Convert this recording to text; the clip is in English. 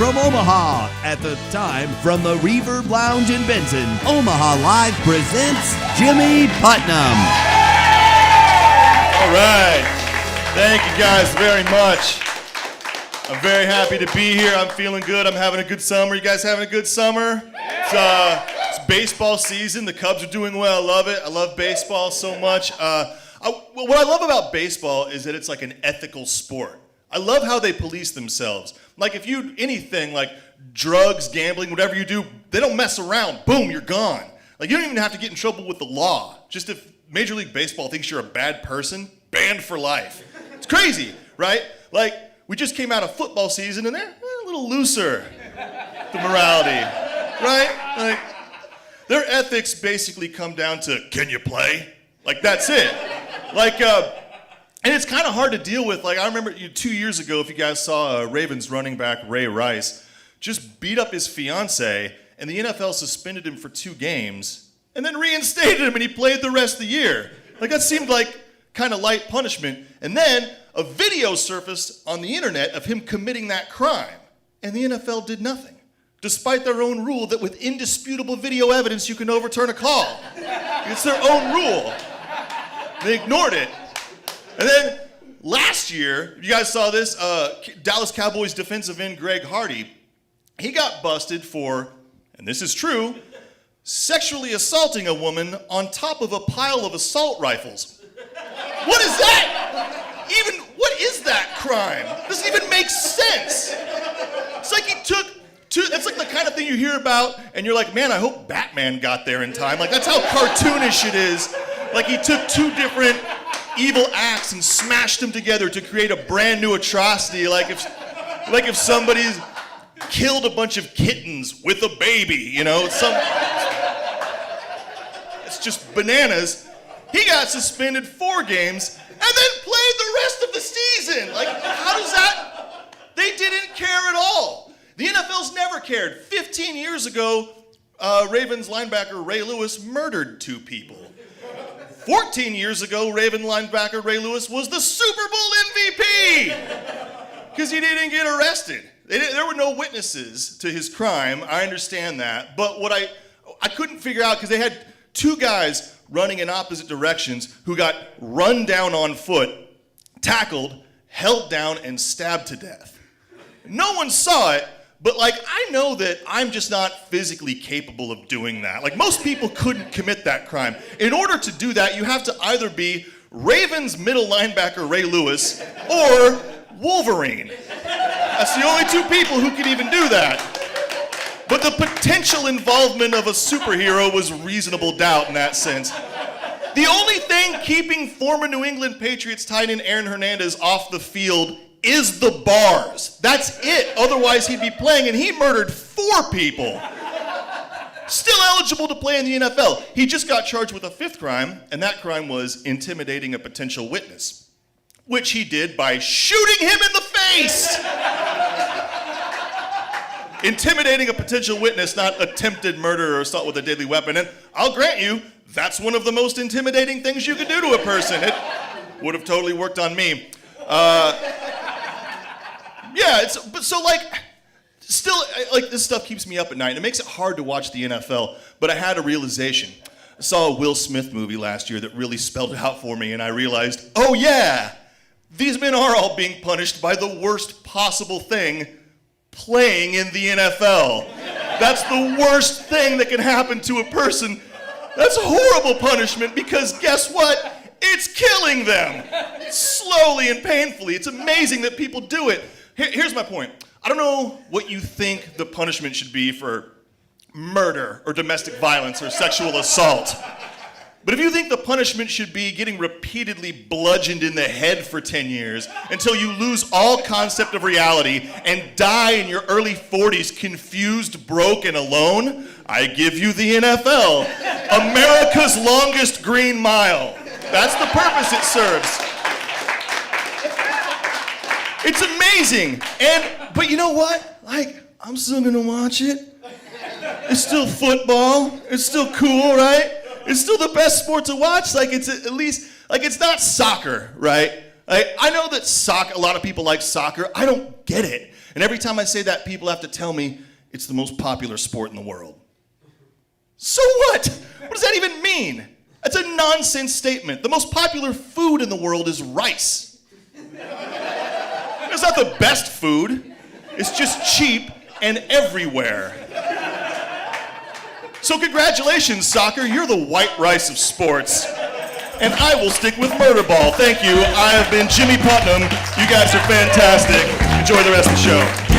from Omaha. At the time, from the Reverb Lounge in Benton, Omaha Live presents Jimmy Putnam. All right. Thank you guys very much. I'm very happy to be here. I'm feeling good. I'm having a good summer. You guys having a good summer? It's baseball season. The Cubs are doing well. I love it. I love baseball so much. What I love about baseball is that it's like an ethical sport. I love how they police themselves. Like if you, anything like drugs, gambling, whatever you do, they don't mess around. Boom, you're gone. Like you don't even have to get in trouble with the law. Just if Major League Baseball thinks you're a bad person, banned for life. It's crazy, right? Like we just came out of football season and they're a little looser, the morality, right? Like their ethics basically come down to, can you play? Like that's it. Like, and it's kind of hard to deal with. Like I remember 2 years ago, if you guys saw Ravens running back Ray Rice just beat up his fiance, and the NFL suspended him for 2 games, and then reinstated him, and he played the rest of the year. Like that seemed like kind of light punishment. And then a video surfaced on the internet of him committing that crime, and the NFL did nothing, despite their own rule that with indisputable video evidence you can overturn a call. It's their own rule. They ignored it. And then last year, you guys saw this, Dallas Cowboys defensive end Greg Hardy, he got busted for, and this is true, sexually assaulting a woman on top of a pile of assault rifles. What is that? What is that crime? Doesn't even make sense. It's like he took that's like the kind of thing you hear about, and you're like, man, I hope Batman got there in time. Like that's how cartoonish it is. Like he took 2 different evil acts and smashed them together to create a brand new atrocity. Like if somebody's killed a bunch of kittens with a baby, you know, it's just bananas. He got suspended 4 games and then played the rest of the season. Like, how does that? They didn't care at all. The NFL's never cared. 15 years ago, Ravens linebacker Ray Lewis murdered 2 people. 14 years ago, Raven linebacker Ray Lewis was the Super Bowl MVP because he didn't get arrested. There were no witnesses to his crime. I understand that. But what I couldn't figure out, because they had 2 guys running in opposite directions who got run down on foot, tackled, held down, and stabbed to death. No one saw it. But like, I know that I'm just not physically capable of doing that. Like most people couldn't commit that crime. In order to do that, you have to either be Ravens middle linebacker Ray Lewis or Wolverine. That's the only 2 people who can even do that. But the potential involvement of a superhero was reasonable doubt in that sense. The only thing keeping former New England Patriots tight end Aaron Hernandez off the field is the bars. That's it. Otherwise, he'd be playing, and he murdered 4 people. Still eligible to play in the NFL. He just got charged with a 5th crime, and that crime was intimidating a potential witness, which he did by shooting him in the face. Intimidating a potential witness, not attempted murder or assault with a deadly weapon. And I'll grant you, that's one of the most intimidating things you could do to a person. It would have totally worked on me. Yeah, but so like, still, like this stuff keeps me up at night. It makes it hard to watch the NFL, but I had a realization. I saw a Will Smith movie last year that really spelled it out for me, and I realized, oh yeah, these men are all being punished by the worst possible thing, playing in the NFL. That's the worst thing that can happen to a person. That's horrible punishment because guess what? It's killing them. Slowly and painfully. It's amazing that people do it. Here's my point. I don't know what you think the punishment should be for murder or domestic violence or sexual assault. But if you think the punishment should be getting repeatedly bludgeoned in the head for 10 years until you lose all concept of reality and die in your early 40s confused, broke, and alone, I give you the NFL. America's longest green mile. That's the purpose it serves. It's amazing. But you know what? Like, I'm still gonna watch it. It's still football. It's still cool, right? It's still the best sport to watch. Like, it's at least, like, it's not soccer, right? I know that a lot of people like soccer. I don't get it. And every time I say that, people have to tell me it's the most popular sport in the world. So what? What does that even mean? That's a nonsense statement. The most popular food in the world is rice. It's not the best food. It's just cheap and everywhere. So congratulations, soccer. You're the white rice of sports. And I will stick with murder ball. Thank you. I have been Jimmy Putnam. You guys are fantastic. Enjoy the rest of the show.